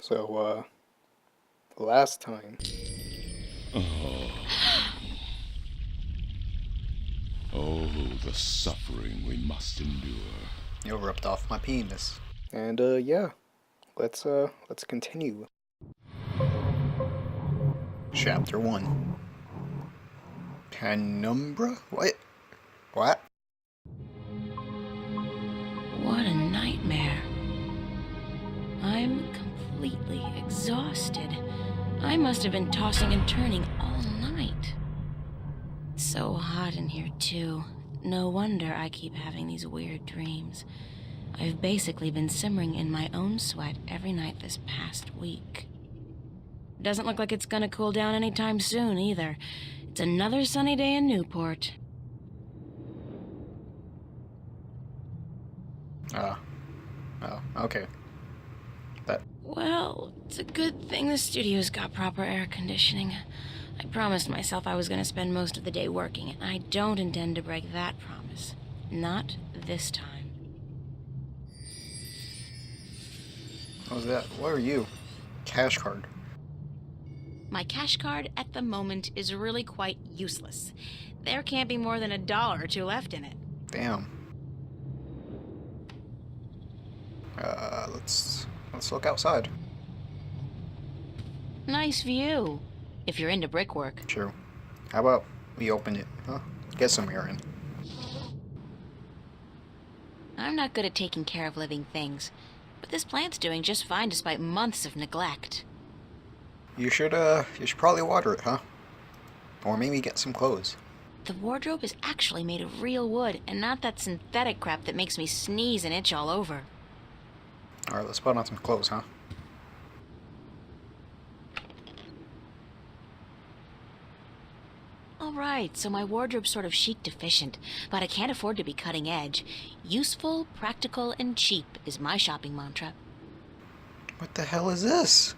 So, the last time. Oh. Oh, the suffering we must endure. You ripped off my penis. And, yeah. Let's continue. Chapter 1. Penumbra? What? What? What a nightmare. I'm completely exhausted. I must have been tossing and turning all night. It's so hot in here, too. No wonder I keep having these weird dreams. I've basically been simmering in my own sweat every night this past week. Doesn't look like it's gonna cool down anytime soon, either. It's another sunny day in Newport. Oh, okay. But Well, it's a good thing the studio's got proper air conditioning. I promised myself I was going to spend most of the day working, and I don't intend to break that promise. Not this time. what was that? What are you? Cash card. My cash card at the moment is really quite useless. There can't be more than $1 or $2 left in it. Damn. Let's look outside. Nice view, if you're into brickwork. True. How about we open it, huh? Get some air in. I'm not good at taking care of living things, but this plant's doing just fine despite months of neglect. You should probably water it, huh? Or maybe get some clothes. The wardrobe is actually made of real wood, and not that synthetic crap that makes me sneeze and itch all over. Alright, let's put on some clothes, huh? Alright, so my wardrobe's sort of chic deficient, but I can't afford to be cutting edge. Useful, practical, and cheap is my shopping mantra. What the hell is this?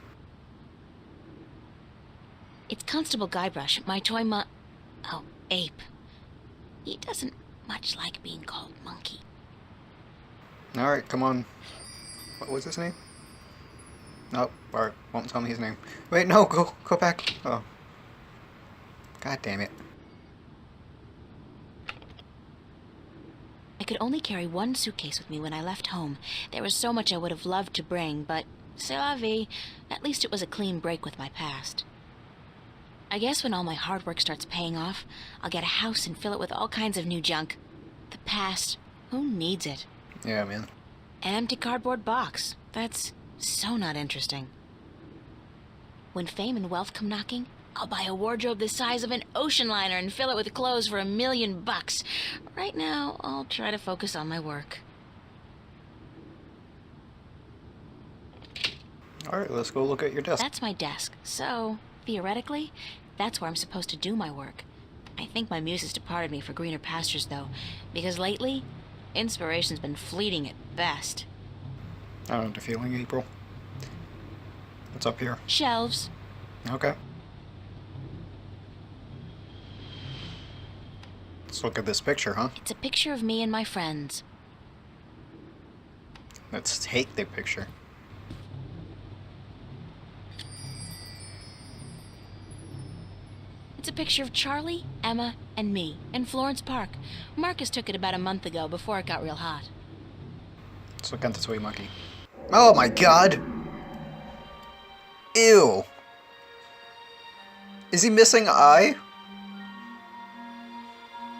It's Constable Guybrush, my toy ape. He doesn't much like being called monkey. Alright, come on. What was his name? Nope, Bart won't tell me his name. Wait, no, go back. Oh. God damn it. I could only carry one suitcase with me when I left home. There was so much I would have loved to bring, but c'est la vie. At least it was a clean break with my past. I guess when all my hard work starts paying off, I'll get a house and fill it with all kinds of new junk. The past, who needs it? Yeah, man. An empty cardboard box. That's so not interesting. When fame and wealth come knocking, I'll buy a wardrobe the size of an ocean liner and fill it with clothes for $1 million. Right now, I'll try to focus on my work. Alright, let's go look at your desk. That's my desk, so, theoretically, that's where I'm supposed to do my work. I think my muse has departed me for greener pastures, though, because lately, inspiration's been fleeting at best. I don't know the feeling, April. What's up here? Shelves. Okay. Let's look at this picture, huh? It's a picture of me and my friends. Let's take the picture. It's a picture of Charlie, Emma, and me in Florence Park. Marcus took it about a month ago before it got real hot. Let's look at the toy monkey. Oh my god! Ew! Is he missing an eye?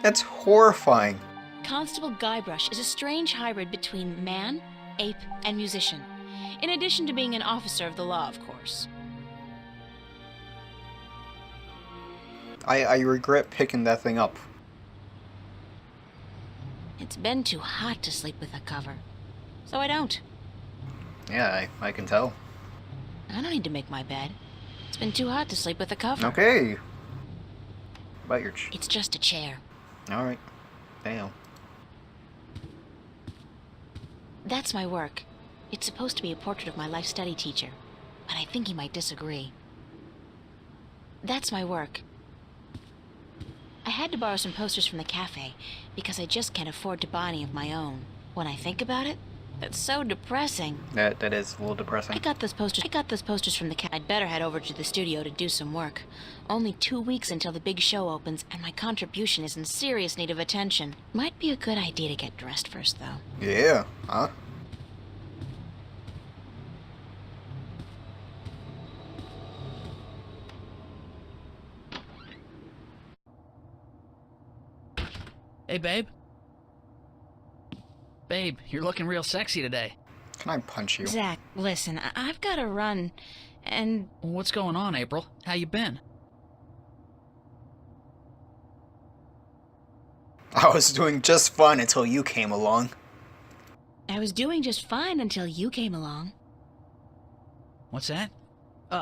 That's horrifying. Constable Guybrush is a strange hybrid between man, ape, and musician. In addition to being an officer of the law, of course. I regret picking that thing up. It's been too hot to sleep with a cover, so I don't. Yeah, I can tell. I don't need to make my bed. It's been too hot to sleep with a cover. Okay. About your It's just a chair. Alright. Damn. That's my work. It's supposed to be a portrait of my life study teacher, but I think he might disagree. That's my work. I had to borrow some posters from the cafe because I just can't afford to buy any of my own. When I think about it, That's so depressing. That is a little I depressing. got those posters from the cat. I'd better head over to the studio to do some work. Only 2 weeks until the big show opens, and my contribution is in serious need of attention. Might be a good idea to get dressed first, though. Yeah, huh? Hey, babe. Babe, you're looking real sexy today. Can I punch you? Zach, listen, I've got to run, and What's going on, April? How you been? I was doing just fine until you came along. I was doing just fine until you came along. What's that?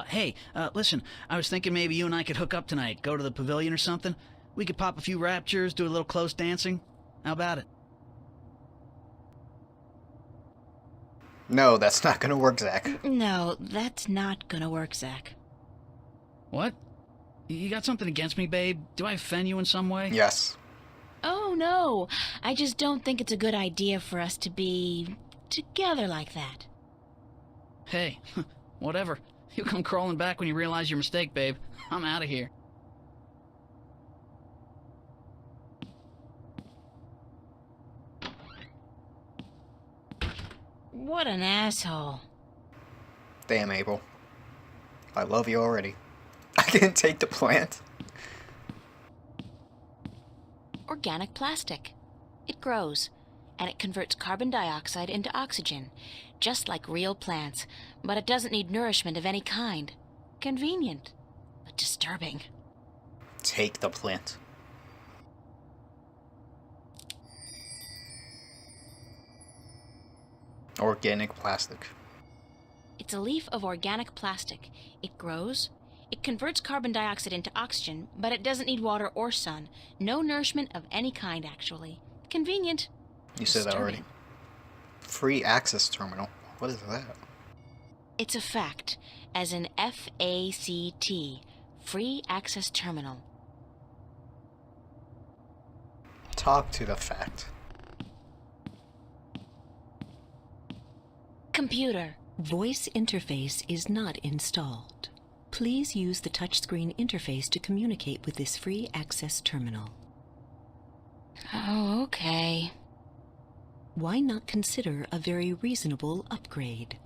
Hey, listen, I was thinking maybe you and I could hook up tonight, go to the pavilion or something. We could pop a few raptures, do a little close dancing. How about it? No, that's not gonna work, Zach. No, that's not gonna work, Zach. What? You got something against me, babe? Do I offend you in some way? Yes. Oh, no. I just don't think it's a good idea for us to be together like that. Hey, whatever. You come crawling back when you realize your mistake, babe. I'm out of here. What an asshole. Damn, Abel. I love you already. I didn't take the plant. Organic plastic. It grows, and it converts carbon dioxide into oxygen, just like real plants, but it doesn't need nourishment of any kind. Convenient, but disturbing. Take the plant. Organic plastic. It's a leaf of organic plastic. It grows. It converts carbon dioxide into oxygen, but it doesn't need water or sun. No nourishment of any kind, actually. Convenient. You said that already. Disturbing. Free access terminal. What is that? It's a fact, as in F-A-C-T, Free Access Terminal. Talk to the fact. Computer. Voice interface is not installed. Please use the touchscreen interface to communicate with this free access terminal. Oh, okay. Why not consider a very reasonable upgrade?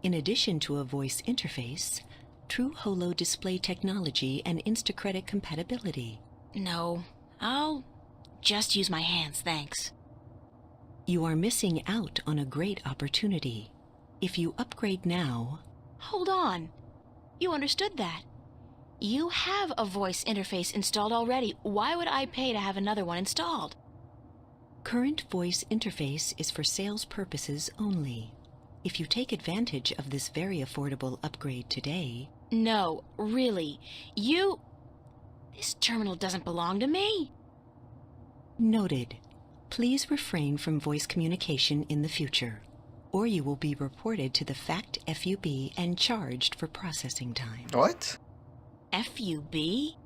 In addition to a voice interface, True Holo display technology and Instacredit compatibility. No, I'll just use my hands, thanks. You are missing out on a great opportunity. If you upgrade now, Hold on. You understood that. You have a voice interface installed already. Why would I pay to have another one installed? current voice interface is for sales purposes only. If you take advantage of this very affordable upgrade today, No, really. This terminal doesn't belong to me. noted. Please refrain from voice communication in the future, or you will be reported to the FACT FUB and charged for processing time. What? FUB?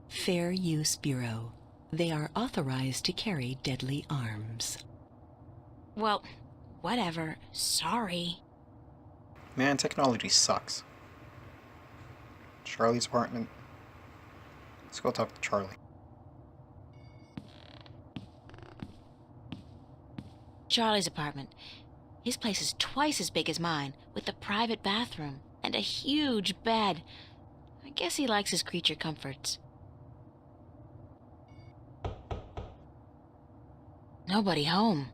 Fair Use Bureau. They are authorized to carry deadly arms. Well, whatever. Sorry. Man, technology sucks. Charlie's apartment. Let's go talk to Charlie. Charlie's apartment. His place is twice as big as mine, with a private bathroom and a huge bed. I guess he likes his creature comforts. Nobody home.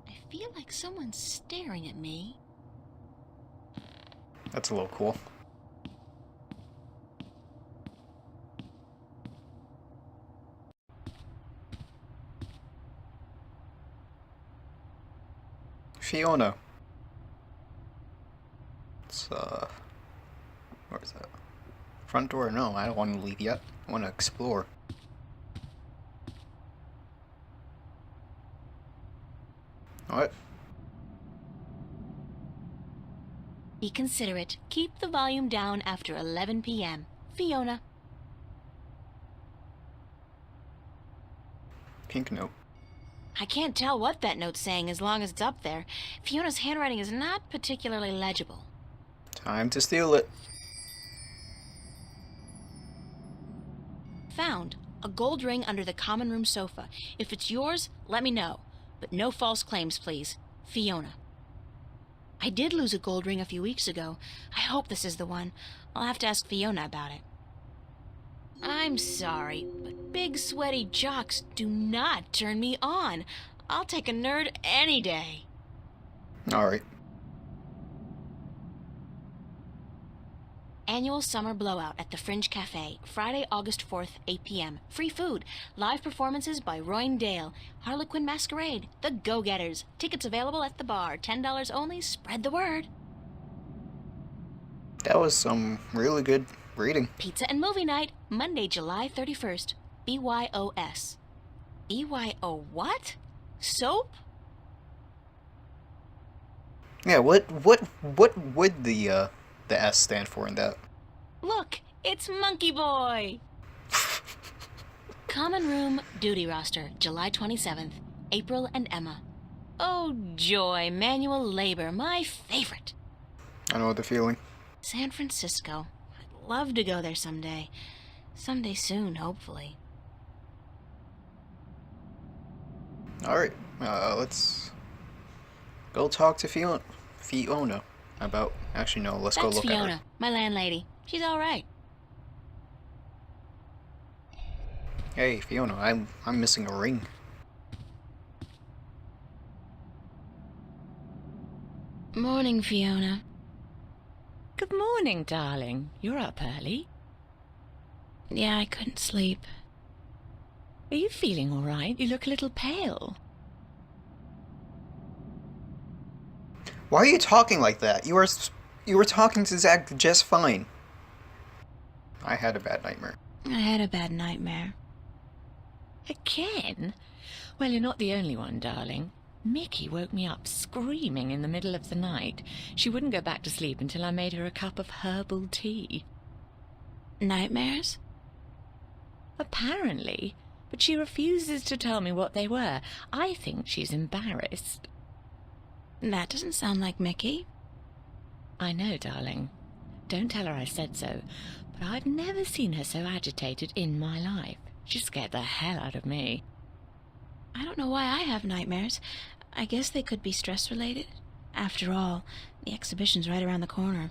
I feel like someone's staring at me. That's a little cool. Fiona. It's, where is that? Front door? No, I don't want to leave yet. I want to explore. What? Be considerate. Keep the volume down after 11 p.m. Fiona. pink note. I can't tell what that note's saying as long as it's up there. Fiona's handwriting is not particularly legible. Time to steal it. Found. A gold ring under the common room sofa. If it's yours, let me know. But no false claims, please. Fiona. I did lose a gold ring a few weeks ago. I hope this is the one. I'll have to ask Fiona about it. I'm sorry, but big sweaty jocks do not turn me on. I'll take a nerd any day. Alright. Annual summer blowout at the Fringe Cafe, Friday, August 4th, 8 p.m. Free food. Live performances by Royne Dale. Harlequin Masquerade. The Go-Getters. Tickets available at the bar. $10 only. Spread the word. That was some really good reading. Pizza and movie night, Monday, July 31st. BYOS. BYO what? Soap? Yeah, what would the S stand for in that? Look, it's Monkey Boy! Common Room Duty Roster, July 27th. April and Emma. Oh, joy, manual labor, my favorite. I know the feeling. San Francisco. I'd love to go there someday. Someday soon, hopefully. Alright, let's go talk to Fiona about... Actually, no, let's go That's look at Fiona, her. my landlady. She's all right. Hey, Fiona, I'm missing a ring. Morning, Fiona. Good morning, darling. You're up early. Yeah, I couldn't sleep. Are you feeling all right? You look a little pale. Why are you talking like that? You were talking to Zach just fine. I had a bad nightmare. I had a bad nightmare. Again? Well, you're not the only one, darling. Mickey woke me up screaming in the middle of the night. She wouldn't go back to sleep until I made her a cup of herbal tea. Nightmares? Apparently. But she refuses to tell me what they were. I think she's embarrassed. That doesn't sound like Mickey. I know, darling. Don't tell her I said so. But I've never seen her so agitated in my life. She scared the hell out of me. I don't know why I have nightmares. I guess they could be stress-related. After all, the exhibition's right around the corner.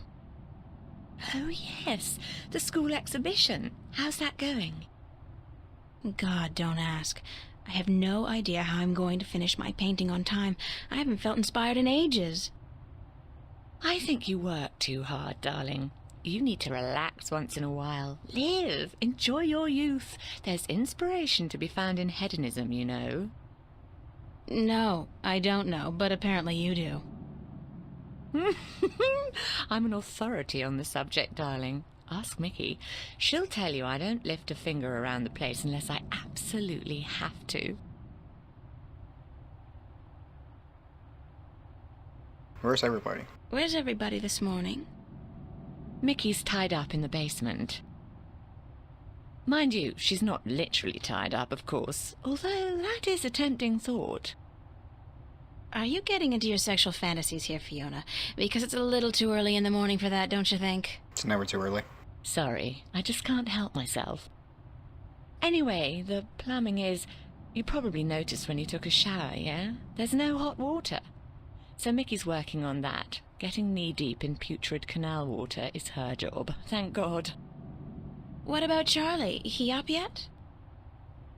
Oh, yes. The school exhibition. How's that going? God, don't ask. I have no idea how I'm going to finish my painting on time. I haven't felt inspired in ages. I think you work too hard, darling. You need to relax once in a while. Live. Enjoy your youth. There's inspiration to be found in hedonism, you know. No, I don't know, but apparently you do. I'm an authority on the subject, darling. Ask Mickey. She'll tell you I don't lift a finger around the place unless I absolutely have to. Where's everybody? Where's everybody this morning? Mickey's tied up in the basement. Mind you, she's not literally tied up, of course, although that is a tempting thought. Are you getting into your sexual fantasies here, Fiona? Because it's a little too early in the morning for that, don't you think? It's never too early. Sorry, I just can't help myself. Anyway, the plumbing is... You probably noticed when you took a shower, yeah? There's no hot water. So Mickey's working on that. Getting knee-deep in putrid canal water is her job, thank God. What about Charlie? He up yet?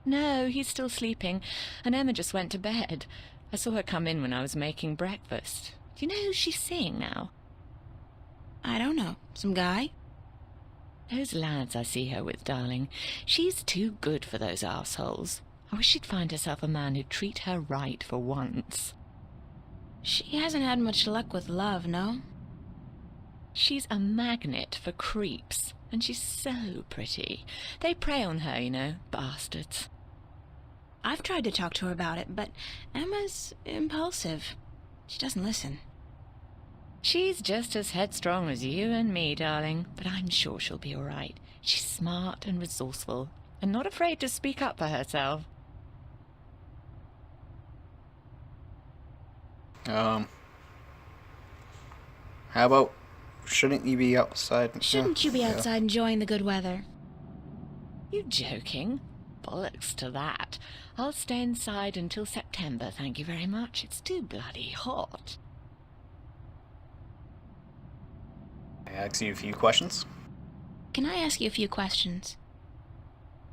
No, he's still sleeping, and Emma just went to bed. I saw her come in when I was making breakfast. Do you know who she's seeing now? I don't know. Some guy? Those lads I see her with, darling. She's too good for those arseholes. I wish she'd find herself a man who'd treat her right for once. She hasn't had much luck with love, no? She's a magnet for creeps, and she's so pretty. They prey on her, you know, bastards. I've tried to talk to her about it, but Emma's impulsive. She doesn't listen. She's just as headstrong as you and me, darling, but I'm sure she'll be all right. She's smart and resourceful, and not afraid to speak up for herself. How about, shouldn't you be outside? Shouldn't you be Yeah. outside enjoying the good weather? You joking? Bollocks to that. I'll stay inside until September, thank you very much. It's too bloody hot. I ask you a few questions. Can I ask you a few questions?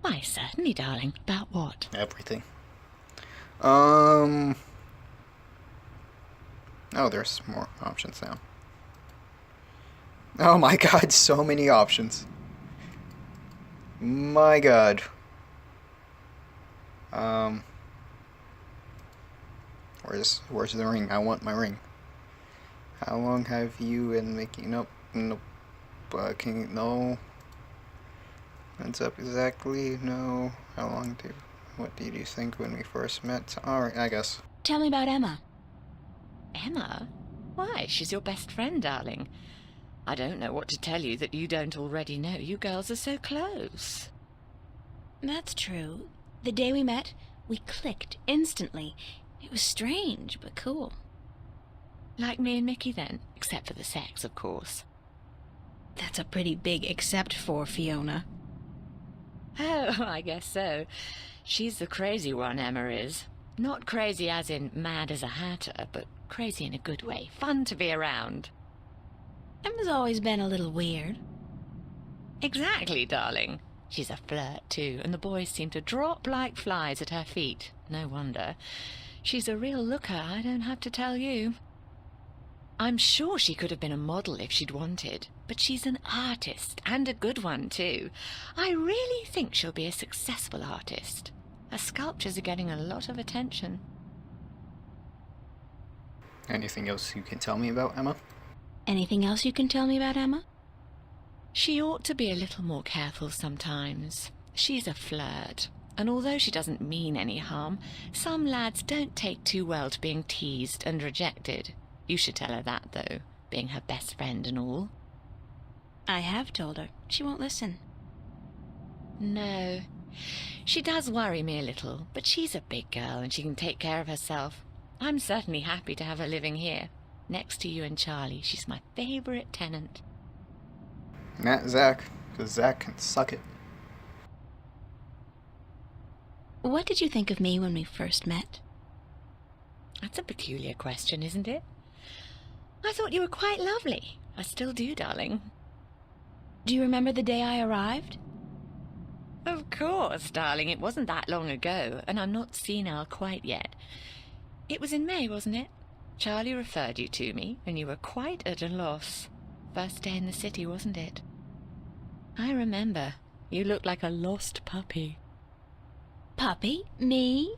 Why, certainly, darling. About what? Everything. Oh, there's more options now. Oh my god, so many options. My god. Where's the ring? I want my ring. How long have you been making? Nope. No. What's up exactly? No. How long what did you think when we first met? Alright, I guess. Tell me about Emma. Emma? Why, she's your best friend, darling. I don't know what to tell you that you don't already know. You girls are so close. That's true. The day we met, we clicked instantly. It was strange, but cool. Like me and Mickey, then? Except for the sex, of course. That's a pretty big except for, Fiona. Oh, I guess so. She's the crazy one, Emma is. Not crazy as in mad as a hatter, but crazy in a good way. Fun to be around. Emma's always been a little weird. Exactly, darling. She's a flirt, too, and the boys seem to drop like flies at her feet. No wonder. She's a real looker, I don't have to tell you. I'm sure she could have been a model if she'd wanted, but she's an artist, and a good one, too. I really think she'll be a successful artist. Her sculptures are getting a lot of attention. Anything else you can tell me about Emma? Anything else you can tell me about Emma? She ought to be a little more careful sometimes. She's a flirt, and although she doesn't mean any harm, some lads don't take too well to being teased and rejected. You should tell her that, though, being her best friend and all. I have told her. She won't listen. No. She does worry me a little, but she's a big girl and she can take care of herself. I'm certainly happy to have her living here. Next to you and Charlie, she's my favorite tenant. Not Zach, because Zach can suck it. What did you think of me when we first met? That's a peculiar question, isn't it? I thought you were quite lovely. I still do, darling. Do you remember the day I arrived? Of course, darling. It wasn't that long ago, and I'm not senile quite yet. It was in May, wasn't it? Charlie referred you to me, and you were quite at a loss. First day in the city, wasn't it? I remember. You looked like a lost puppy. Puppy? Me?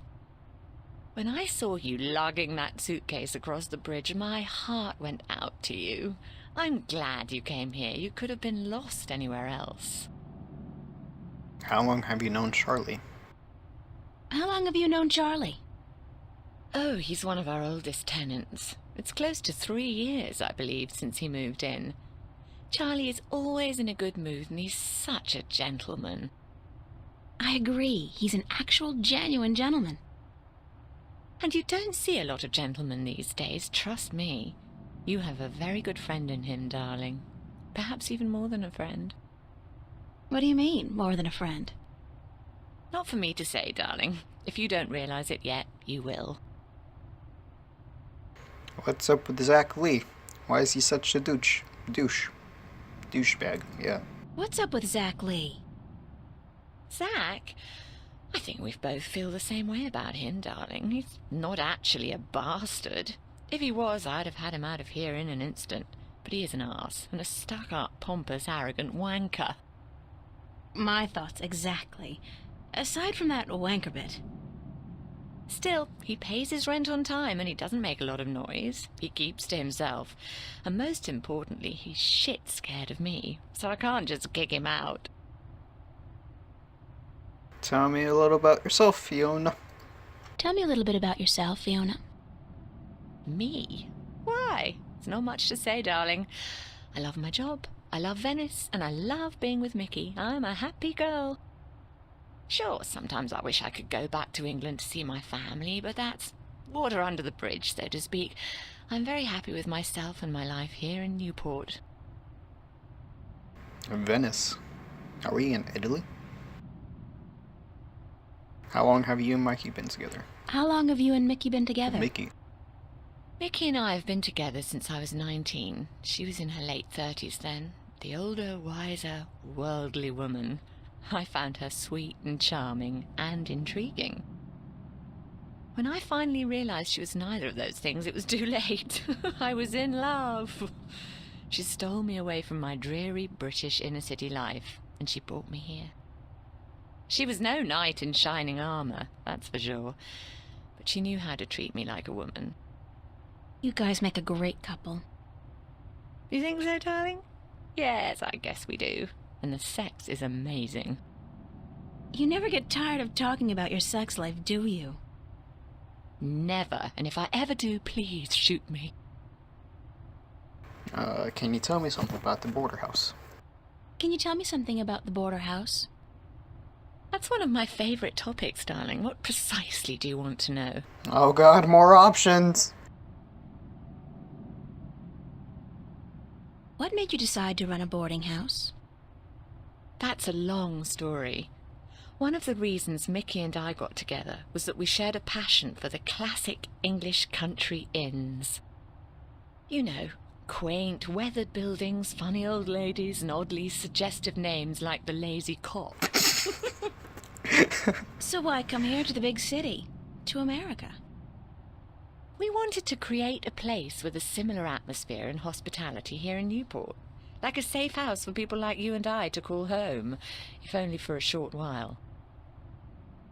When I saw you lugging that suitcase across the bridge, my heart went out to you. I'm glad you came here. You could have been lost anywhere else. How long have you known Charlie? How long have you known Charlie? Oh, he's one of our oldest tenants. It's close to 3 years, I believe, since he moved in. Charlie is always in a good mood, and he's such a gentleman. I agree. He's an actual, genuine gentleman. And you don't see a lot of gentlemen these days, trust me. You have a very good friend in him, darling. Perhaps even more than a friend. What do you mean, more than a friend? Not for me to say, darling. If you don't realize it yet, you will. What's up with Zach Lee? Why is he such a douchebag, yeah. What's up with Zach Lee? Zach? I think we both feel the same way about him, darling. He's not actually a bastard. If he was, I'd have had him out of here in an instant. But he is an arse, and a stuck-up, pompous, arrogant wanker. My thoughts exactly. Aside from that wanker bit. Still, he pays his rent on time, and he doesn't make a lot of noise. He keeps to himself. And most importantly, he's shit scared of me, so I can't just kick him out. Tell me a little about yourself, Fiona. Tell me a little bit about yourself, Fiona. Me? Why? There's not much to say, darling. I love my job, I love Venice, and I love being with Mickey. I'm a happy girl. Sure, sometimes I wish I could go back to England to see my family, but that's water under the bridge, so to speak. I'm very happy with myself and my life here in Newport. Venice. Are we in Italy? How long have you and Mikey been together? How long have you and Mickey been together? Mickey. Mickey and I have been together since I was 19. She was in her late 30s then. The older, wiser, worldly woman. I found her sweet and charming and intriguing. When I finally realized she was neither of those things, it was too late. I was in love. She stole me away from my dreary British inner-city life, and she brought me here. She was no knight in shining armor, that's for sure, but she knew how to treat me like a woman. You guys make a great couple. You think so, darling? Yes, I guess we do. And the sex is amazing. You never get tired of talking about your sex life, do you? Never. And if I ever do, please shoot me. Can you tell me something about the border house? Can you tell me something about the border house? That's one of my favorite topics, darling. What precisely do you want to know? Oh god, more options! What made you decide to run a boarding house? That's a long story. One of the reasons Mickey and I got together was that we shared a passion for the classic English country inns. You know, quaint, weathered buildings, funny old ladies, and oddly suggestive names like the Lazy Cop. So why come here to the big city? To America? We wanted to create a place with a similar atmosphere and hospitality here in Newport. Like a safe house for people like you and I to call home, if only for a short while.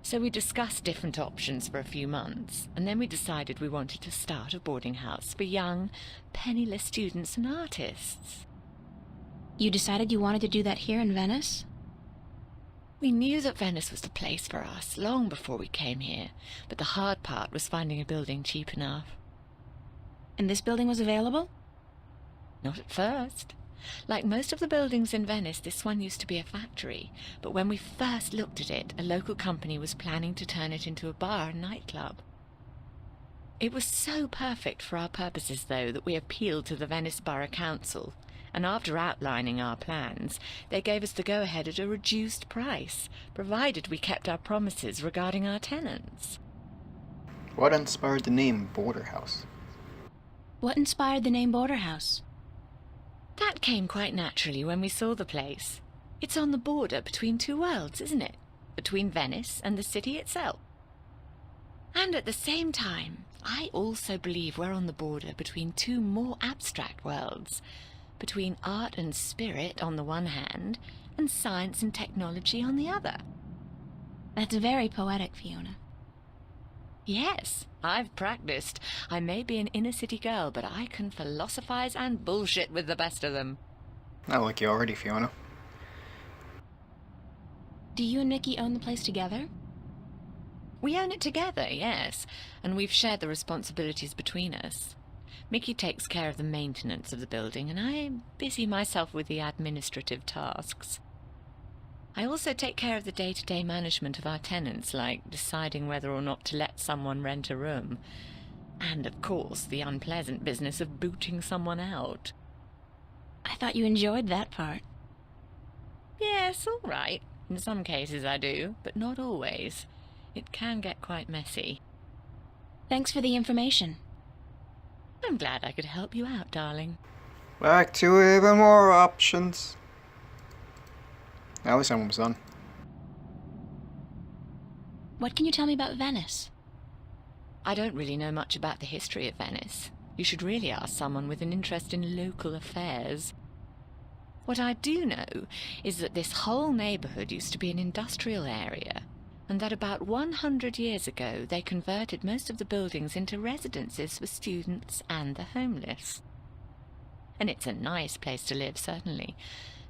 So we discussed different options for a few months, and then we decided we wanted to start a boarding house for young, penniless students and artists. You decided you wanted to do that here in Venice? We knew that Venice was the place for us long before we came here, but the hard part was finding a building cheap enough. And this building was available? Not at first. Like most of the buildings in Venice, this one used to be a factory, but when we first looked at it, a local company was planning to turn it into a bar and nightclub. It was so perfect for our purposes, though, that we appealed to the Venice Borough Council, and after outlining our plans, they gave us the go-ahead at a reduced price, provided we kept our promises regarding our tenants. What inspired the name Border House? What inspired the name Border House? That came quite naturally when we saw the place. It's on the border between two worlds, isn't it? Between Venice and the city itself. And at the same time, I also believe we're on the border between two more abstract worlds. Between art and spirit on the one hand, and science and technology on the other. That's very poetic, Fiona. Yes, I've practiced. I may be an inner-city girl, but I can philosophize and bullshit with the best of them. I like you already, Fiona. Do you and Mickey own the place together? We own it together, yes, and we've shared the responsibilities between us. Mickey takes care of the maintenance of the building, and I busy myself with the administrative tasks. I also take care of the day-to-day management of our tenants, like deciding whether or not to let someone rent a room. And, of course, the unpleasant business of booting someone out. I thought you enjoyed that part. Yes, all right. In some cases I do, but not always. It can get quite messy. Thanks for the information. I'm glad I could help you out, darling. Back to even more options. At least I'm almost done. What can you tell me about Venice? I don't really know much about the history of Venice. You should really ask someone with an interest in local affairs. What I do know is that this whole neighborhood used to be an industrial area, and that about 100 years ago they converted most of the buildings into residences for students and the homeless. And it's a nice place to live, certainly.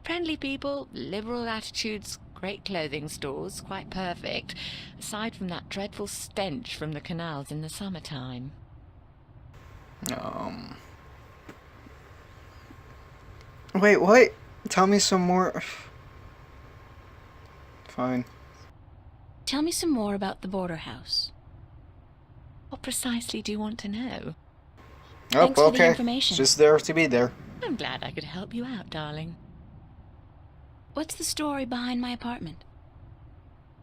Friendly people, liberal attitudes, great clothing stores, quite perfect, aside from that dreadful stench from the canals in the summertime. Wait, what? Tell me some more. Fine. Tell me some more about the border house. What precisely do you want to know? Oh, Thanks for the okay. information. It's just there to be there. I'm glad I could help you out, darling. What's the story behind my apartment?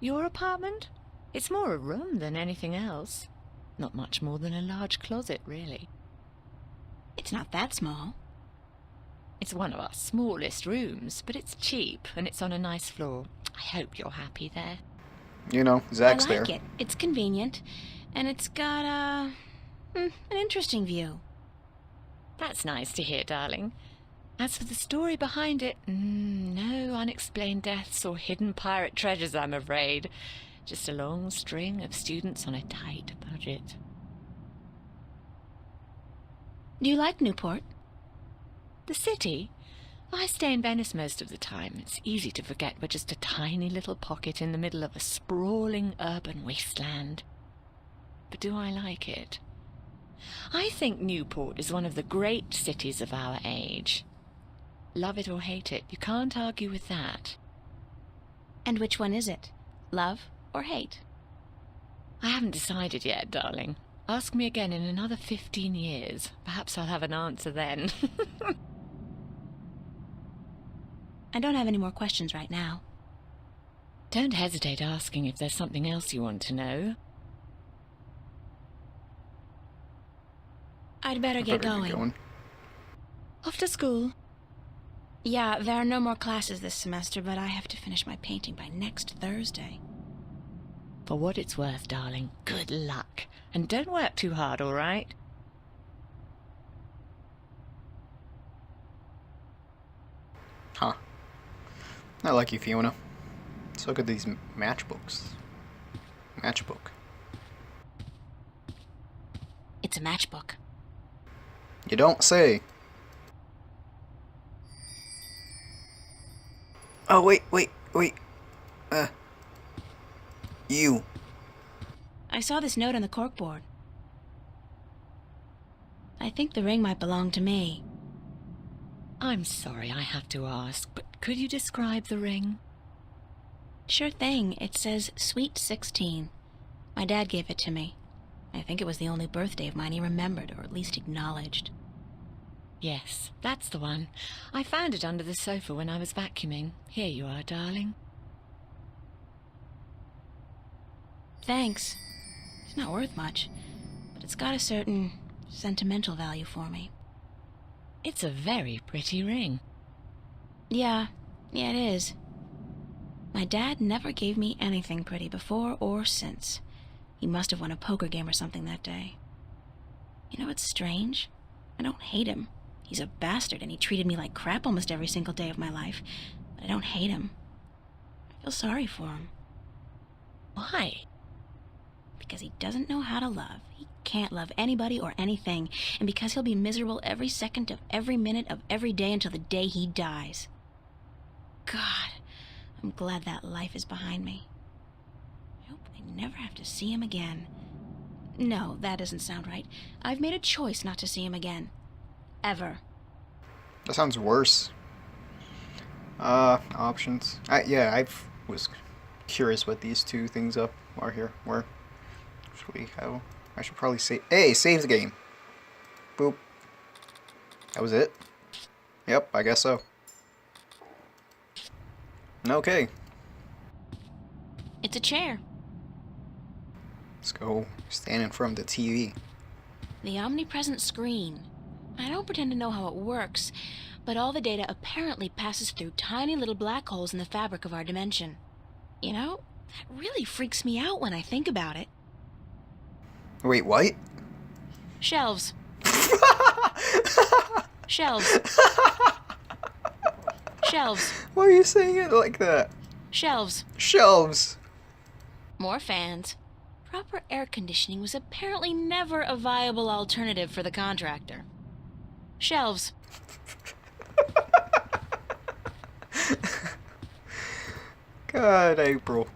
Your apartment? It's more a room than anything else. Not much more than a large closet, really. It's not that small. It's one of our smallest rooms, but it's cheap and it's on a nice floor. I hope you're happy there. You know, Zach's I like there. it. It's convenient, and it's got an interesting view. That's nice to hear, darling. As for the story behind it, no unexplained deaths or hidden pirate treasures, I'm afraid. Just a long string of students on a tight budget. Do you like Newport? The city? I stay in Venice most of the time. It's easy to forget we're just a tiny little pocket in the middle of a sprawling urban wasteland. But do I like it? I think Newport is one of the great cities of our age. Love it or hate it, you can't argue with that. And which one is it? Love or hate? I haven't decided yet, darling. Ask me again in another 15 years. Perhaps I'll have an answer then. I don't have any more questions right now. Don't hesitate asking if there's something else you want to know. I'd better get going. Off to school. Yeah, there are no more classes this semester, but I have to finish my painting by next Thursday. For what it's worth, darling, good luck. And don't work too hard, all right? Huh. I like you, Fiona. Let's look at these matchbooks. Matchbook. It's a matchbook. You don't say. Oh, wait. You. I saw this note on the corkboard. I think the ring might belong to me. I'm sorry I have to ask, but could you describe the ring? Sure thing. It says Sweet 16. My dad gave it to me. I think it was the only birthday of mine he remembered, or at least acknowledged. Yes, that's the one. I found it under the sofa when I was vacuuming. Here you are, darling. Thanks. It's not worth much, but it's got a certain sentimental value for me. It's a very pretty ring. Yeah, it is. My dad never gave me anything pretty before or since. He must have won a poker game or something that day. You know, it's strange. I don't hate him. He's a bastard, and he treated me like crap almost every single day of my life. But I don't hate him. I feel sorry for him. Why? Because he doesn't know how to love. He can't love anybody or anything, and because he'll be miserable every second of every minute of every day until the day he dies. God, I'm glad that life is behind me. I hope I never have to see him again. No, that doesn't sound right. I've made a choice not to see him again. Ever. That sounds worse. Options. I was curious what these two things up are here. Where should we have? I should probably say, hey, save the game. Boop. That was it? Yep, I guess so. Okay. It's a chair. Let's go stand in front of the TV. The omnipresent screen. I don't pretend to know how it works, but all the data apparently passes through tiny little black holes in the fabric of our dimension. You know, that really freaks me out when I think about it. Wait, what? Shelves. Shelves. Shelves. Why are you saying it like that? Shelves. Shelves. More fans. Proper air conditioning was apparently never a viable alternative for the contractor. Shelves. God, April.